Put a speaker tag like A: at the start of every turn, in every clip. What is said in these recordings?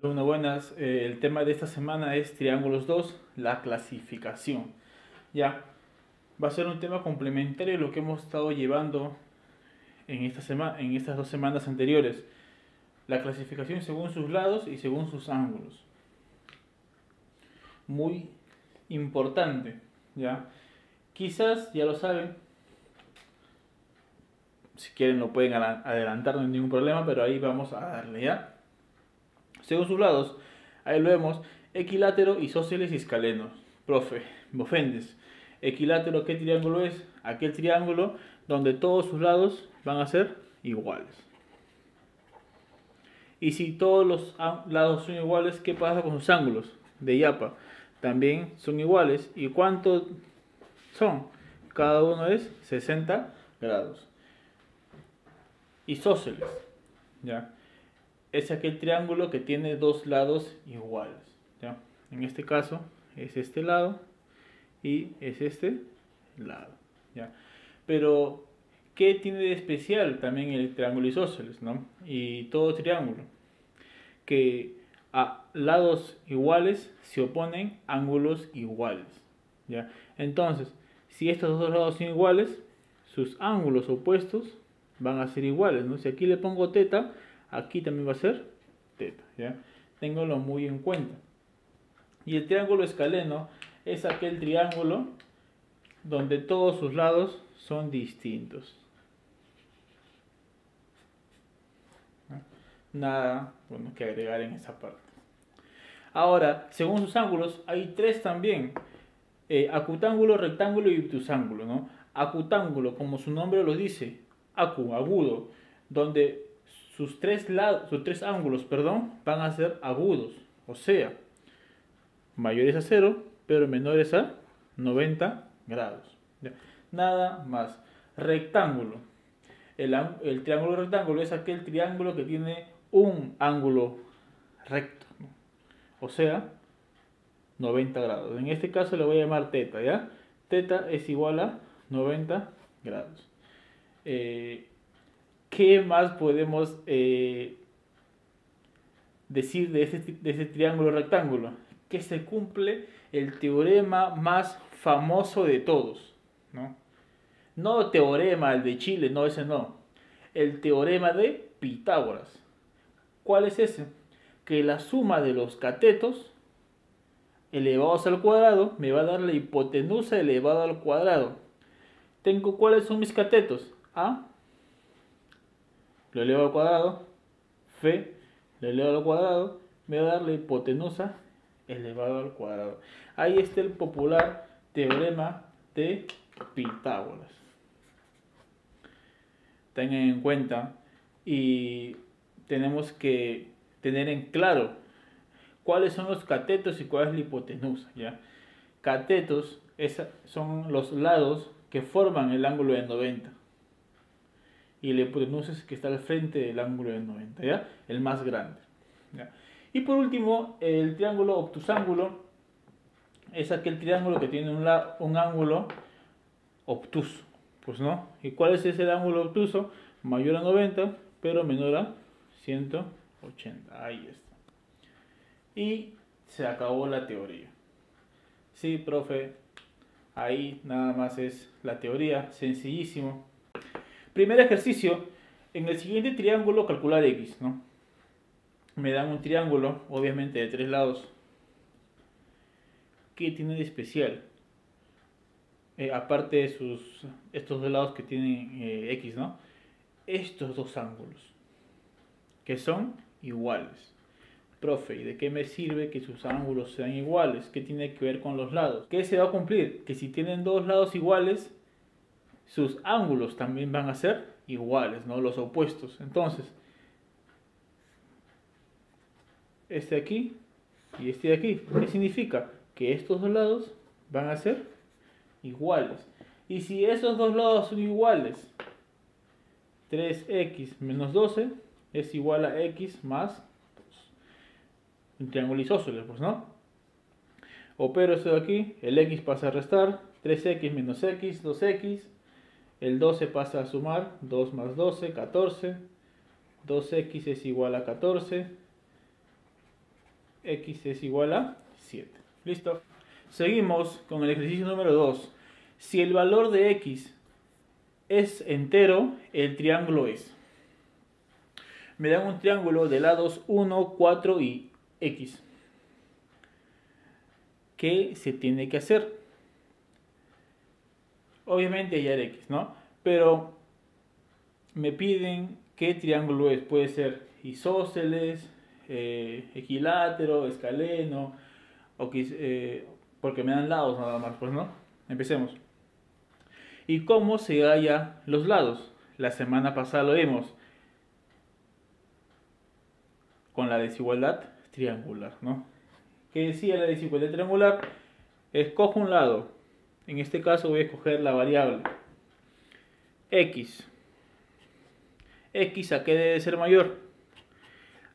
A: Alumno, buenas. El tema de esta semana es triángulos 2, la clasificación. Ya, va a ser un tema complementario a lo que hemos estado llevando en estas 2 semanas anteriores. La clasificación según sus lados y según sus ángulos. Muy importante, ya. Quizás ya lo saben, si quieren lo pueden adelantar, no hay ningún problema, pero ahí vamos a darle, ya. Según sus lados, ahí lo vemos, equilátero, isósceles y escalenos. Profe, me ofendes. Equilátero, ¿qué triángulo es? Aquel triángulo donde todos sus lados van a ser iguales. Y si todos los lados son iguales, ¿qué pasa con sus ángulos de Yapa? También son iguales. ¿Y cuántos son? Cada uno es 60 grados. Isósceles, ¿ya? Es aquel triángulo que tiene dos lados iguales, ¿ya? En este caso es este lado y es este lado, ¿ya? Pero ¿qué tiene de especial también el triángulo isósceles, ¿no? Y todo triángulo? Que a lados iguales se oponen ángulos iguales, ¿ya? Entonces, si estos dos lados son iguales, sus ángulos opuestos van a ser iguales, ¿no? Si aquí le pongo teta, aquí también va a ser teta, ¿ya? Ténganlo muy en cuenta. Y el triángulo escaleno es aquel triángulo donde todos sus lados son distintos. Nada bueno que agregar en esa parte. Ahora, según sus ángulos, hay tres también. Acutángulo, rectángulo y obtusángulo, ¿no? Acutángulo, como su nombre lo dice, acu, agudo, donde sus tres ángulos, van a ser agudos, o sea, mayores a 0, pero menores a 90 grados. ¿Ya? Nada más. Rectángulo. El triángulo rectángulo es aquel triángulo que tiene un ángulo recto, ¿no? O sea, 90 grados. En este caso le voy a llamar teta, ¿ya? Teta es igual a 90 grados. ¿Qué más podemos decir de ese triángulo rectángulo? Que se cumple el teorema más famoso de todos, ¿no? No teorema, el de Chile, no, ese no. El teorema de Pitágoras. ¿Cuál es ese? Que la suma de los catetos elevados al cuadrado me va a dar la hipotenusa elevada al cuadrado. Tengo, ¿cuáles son mis catetos? A, lo elevo al cuadrado. F, lo elevo al cuadrado. Me va a dar la hipotenusa elevado al cuadrado. Ahí está el popular teorema de Pitágoras. Tengan en cuenta y tenemos que tener en claro cuáles son los catetos y cuál es la hipotenusa, ¿ya? Catetos son los lados que forman el ángulo de 90 y la hipotenusa es que está al frente del ángulo de 90, ¿ya? El más grande, ¿ya? Y por último, el triángulo obtusángulo es aquel triángulo que tiene un ángulo obtuso, pues no. ¿Y cuál es ese ángulo obtuso? Mayor a 90, pero menor a 180. Ahí está. Y se acabó la teoría. Sí, profe, ahí nada más es la teoría, sencillísimo. Primer ejercicio, en el siguiente triángulo calcular x, ¿no? Me dan un triángulo, obviamente de 3 lados. ¿Qué tiene de especial? Aparte de estos dos lados que tienen x, ¿no? Estos dos ángulos, que son iguales. Profe, ¿y de qué me sirve que sus ángulos sean iguales? ¿Qué tiene que ver con los lados? ¿Qué se va a cumplir? Que si tienen dos lados iguales, sus ángulos también van a ser iguales, ¿no? Los opuestos. Entonces, este de aquí y este de aquí, ¿qué significa? Que estos dos lados van a ser iguales. Y si esos dos lados son iguales, 3x menos 12 es igual a x más 2. Un triángulo isósceles, pues, ¿no? Opero esto de aquí, el x pasa a restar, 3x menos x, 2x, el 12 pasa a sumar, 2 más 12, 14, 2x es igual a 14, X es igual a 7. ¿Listo? Seguimos con el ejercicio número 2. Si el valor de X es entero, el triángulo es. Me dan un triángulo de lados 1, 4 y X. ¿Qué se tiene que hacer? Obviamente hallar X, ¿no? Pero me piden qué triángulo es. Puede ser isósceles, equilátero, escaleno, porque me dan lados nada más, pues, ¿no? Empecemos. ¿Y cómo se halla los lados? La semana pasada lo vimos con la desigualdad triangular, ¿no? ¿Qué decía la desigualdad triangular? Escojo un lado. En este caso voy a escoger la variable X. X, ¿a qué debe ser mayor?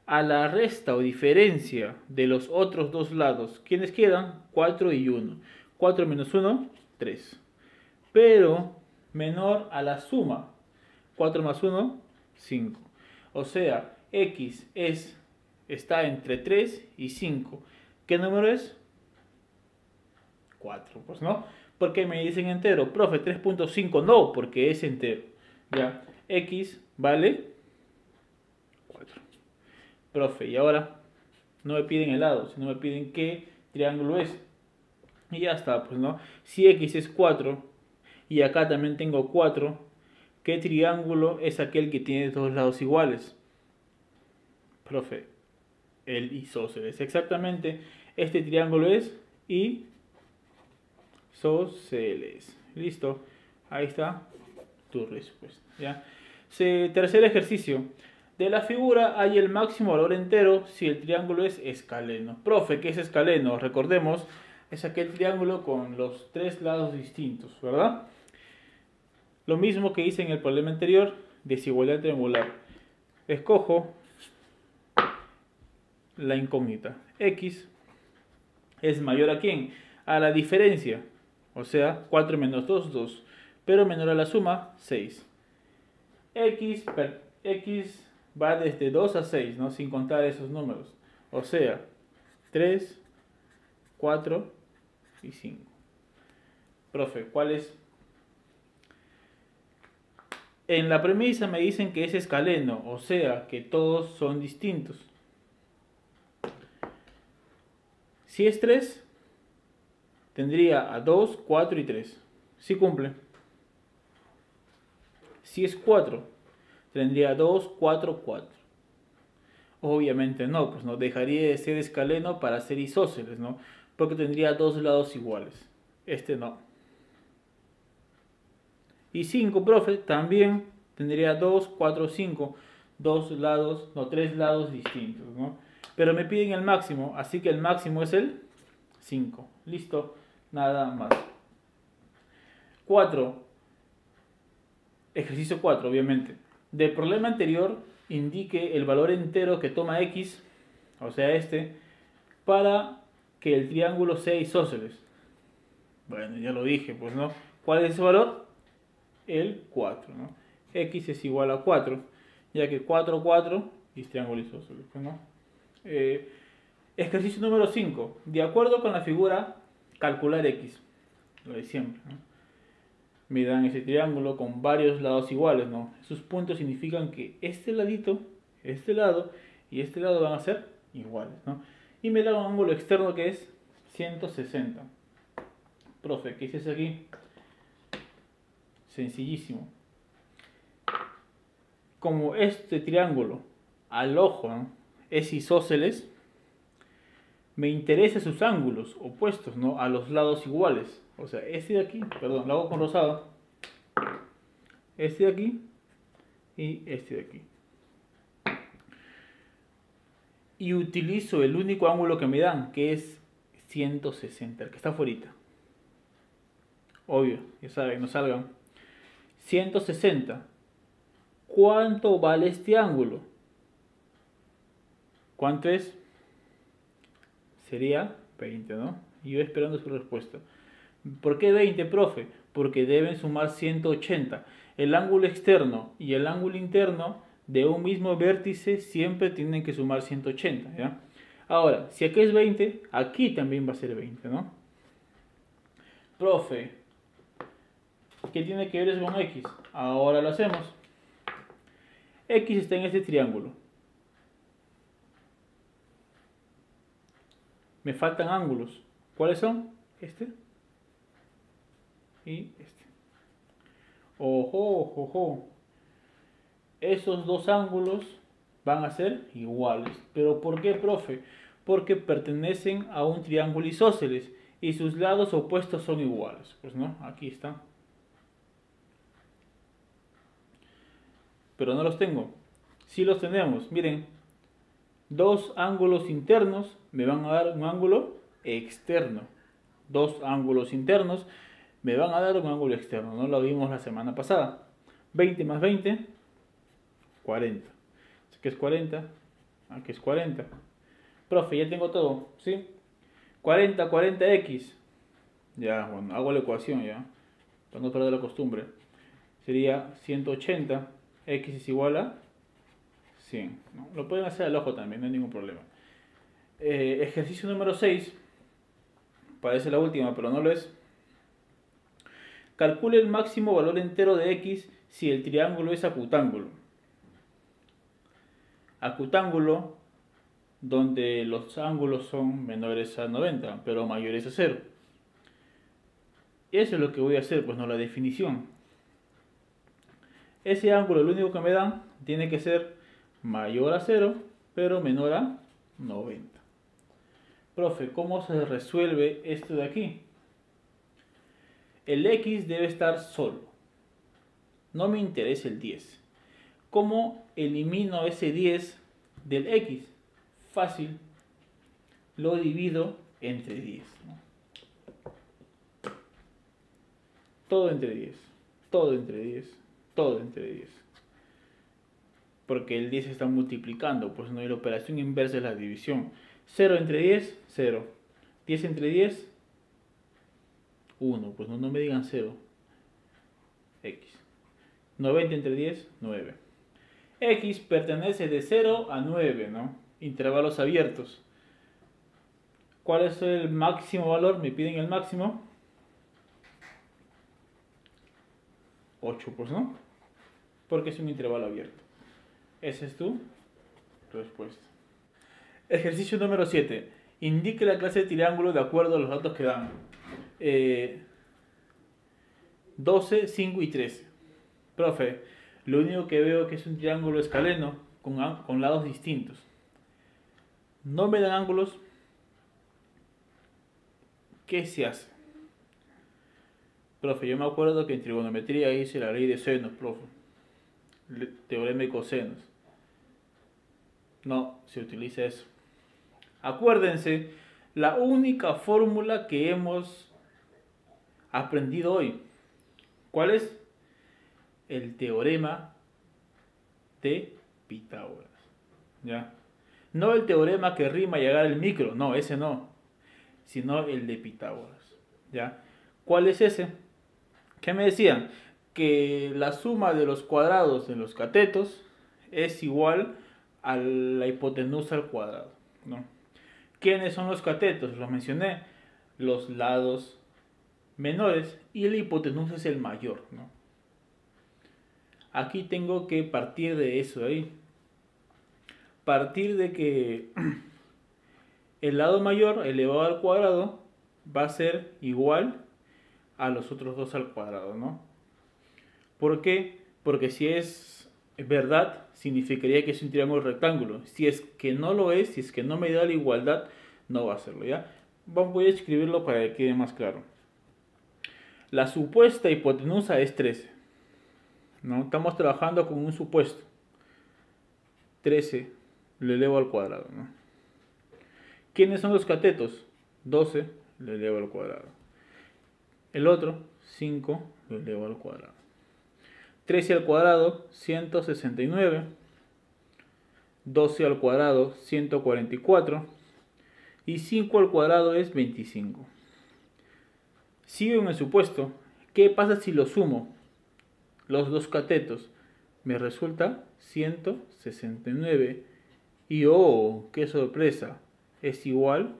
A: A la resta o diferencia de los otros dos lados. ¿Quiénes quedan? 4 y 1. 4 menos 1, 3. Pero menor a la suma. 4 más 1, 5. O sea, X está entre 3 y 5. ¿Qué número es? 4, pues, ¿no? ¿Por qué me dicen entero? Profe, 3.5 no, porque es entero. Ya, X vale 4. Profe, y ahora no me piden el lado, sino me piden qué triángulo es. Y ya está, pues, ¿no? Si X es 4 y acá también tengo 4, ¿qué triángulo es aquel que tiene dos lados iguales? Profe, el isósceles. Exactamente, este triángulo es isósceles. Listo, ahí está tu respuesta. ¿Ya? Tercer ejercicio. De la figura hay el máximo valor entero si el triángulo es escaleno. Profe, ¿qué es escaleno? Recordemos, es aquel triángulo con los tres lados distintos, ¿verdad? Lo mismo que hice en el problema anterior, desigualdad triangular. Escojo la incógnita. X es mayor a ¿quién? A la diferencia. O sea, 4 menos 2, 2. Pero menor a la suma, 6. X va desde 2 a 6, ¿no? Sin contar esos números. O sea, 3, 4 y 5. Profe, ¿cuál es? En la premisa me dicen que es escaleno, o sea, que todos son distintos. Si es 3, tendría a 2, 4 y 3. Sí cumple. Si es 4, tendría 2, 4, 4. Obviamente no, pues no dejaría de ser escaleno para ser isósceles, ¿no? Porque tendría dos lados iguales. Este no. Y 5, profe, también tendría 2, 4, 5. Dos lados, no, tres lados distintos, ¿no? Pero me piden el máximo, así que el máximo es el 5. Listo, nada más. 4. Ejercicio 4, obviamente. Del problema anterior, indique el valor entero que toma X, o sea este, para que el triángulo sea isósceles. Bueno, ya lo dije, pues, ¿no? ¿Cuál es ese valor? El 4, ¿no? X es igual a 4, ya que 4, 4 es triángulo isósceles, ¿no? Ejercicio número 5. De acuerdo con la figura, calcular X. Lo de siempre, ¿no? Me dan ese triángulo con varios lados iguales, ¿no? Esos puntos significan que este ladito, este lado y este lado van a ser iguales, ¿no? Y me da un ángulo externo que es 160. Profe, ¿qué hiciste aquí? Sencillísimo. Como este triángulo al ojo, ¿no?, es isósceles, me interesan sus ángulos opuestos, ¿no?, a los lados iguales. O sea, este de aquí, perdón, lo hago con rosado. Este de aquí y este de aquí. Y utilizo el único ángulo que me dan, que es 160, el que está afuera. Obvio, ya saben, no salgan. 160. ¿Cuánto vale este ángulo? ¿Cuánto es? Sería 20, ¿no? Y yo esperando su respuesta. ¿Por qué 20, profe? Porque deben sumar 180. El ángulo externo y el ángulo interno de un mismo vértice siempre tienen que sumar 180, ¿ya? Ahora, si aquí es 20, aquí también va a ser 20, ¿no? Profe, ¿qué tiene que ver eso con X? Ahora lo hacemos. X está en este triángulo. Me faltan ángulos. ¿Cuáles son? Este y este. Ojo, ojo, ojo. Esos dos ángulos van a ser iguales. ¿Pero por qué, profe? Porque pertenecen a un triángulo isósceles y sus lados opuestos son iguales. Pues no, aquí están. Pero no los tengo. Sí los tenemos. Miren, dos ángulos internos me van a dar un ángulo externo. Dos ángulos internos me van a dar un ángulo externo. No lo vimos la semana pasada. 20 más 20, 40. Aquí es 40, aquí es 40. Profe, ya tengo todo, ¿sí? 40, 40x. Ya, bueno, hago la ecuación ya, para no perder la costumbre. Sería 180, x es igual a 100. ¿No? Lo pueden hacer al ojo también, no hay ningún problema. Ejercicio número 6. Parece la última, pero no lo es. Calcule el máximo valor entero de x si el triángulo es acutángulo. Acutángulo donde los ángulos son menores a 90, pero mayores a 0. Eso es lo que voy a hacer, pues no la definición. Ese ángulo, lo único que me dan, tiene que ser mayor a 0, pero menor a 90. Profe, ¿cómo se resuelve esto de aquí? El x debe estar solo. No me interesa el 10. ¿Cómo elimino ese 10 del x? Fácil. Lo divido entre 10. ¿No? Todo entre 10. Todo entre 10. Todo entre 10. Porque el 10 se está multiplicando. Pues no, y la operación inversa es la división. 0 entre 10, 0. 10 entre 10, 1. Pues no me digan 0. X. 90 entre 10, 9. X pertenece de 0 a 9, ¿no? Intervalos abiertos. ¿Cuál es el máximo valor? Me piden el máximo. 8, pues no. Porque es un intervalo abierto. Esa es tu respuesta. Ejercicio número 7. Indique la clase de triángulo de acuerdo a los datos que dan. 12, 5 y 13. Profe, lo único que veo que es un triángulo escaleno con lados distintos. No me dan ángulos. ¿Qué se hace? Profe, yo me acuerdo que en trigonometría hice la ley de senos, profe. Teorema de cosenos. No, se utiliza eso. Acuérdense, la única fórmula que hemos aprendido hoy. ¿Cuál es? El teorema de Pitágoras. ¿Ya? No el teorema que rima llegar al micro, no, ese no. Sino el de Pitágoras. ¿Ya? ¿Cuál es ese? ¿Qué me decían? Que la suma de los cuadrados de los catetos es igual a la hipotenusa al cuadrado, ¿no? ¿Quiénes son los catetos? Los mencioné. Los lados menores y la hipotenusa es el mayor, ¿no? Aquí tengo que partir de eso ahí. Partir de que el lado mayor elevado al cuadrado va a ser igual a los otros dos al cuadrado, ¿no? ¿Por qué? Porque si es verdad, significaría que es un triángulo rectángulo. Si es que no lo es, si es que no me da la igualdad, no va a serlo, ¿ya? Voy a escribirlo para que quede más claro. La supuesta hipotenusa es 13, ¿no? Estamos trabajando con un supuesto. 13 lo elevo al cuadrado, ¿no? ¿Quiénes son los catetos? 12 lo elevo al cuadrado. El otro, 5 lo elevo al cuadrado. 13 al cuadrado, 169. 12 al cuadrado, 144. Y 5 al cuadrado es 25. Sigo en el supuesto. ¿Qué pasa si lo sumo? Los dos catetos. Me resulta 169. Y oh, qué sorpresa. es igual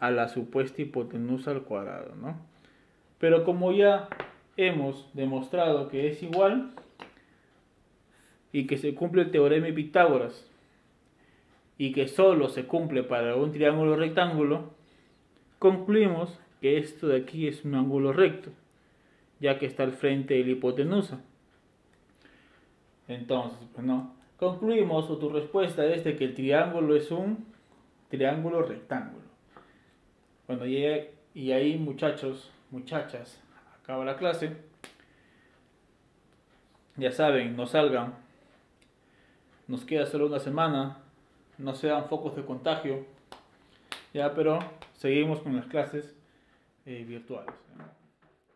A: a la supuesta hipotenusa al cuadrado, ¿no? Pero como ya hemos demostrado que es igual y que se cumple el teorema de Pitágoras y que solo se cumple para un triángulo rectángulo, concluimos que esto de aquí es un ángulo recto, ya que está al frente de la hipotenusa. Entonces, pues no, concluimos, o tu respuesta es de que el triángulo es un triángulo rectángulo. Bueno, y ahí muchachos, muchachas, acaba la clase. Ya saben, no salgan, nos queda solo una semana, no sean focos de contagio, ya, pero seguimos con las clases virtuales.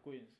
A: Cuídense.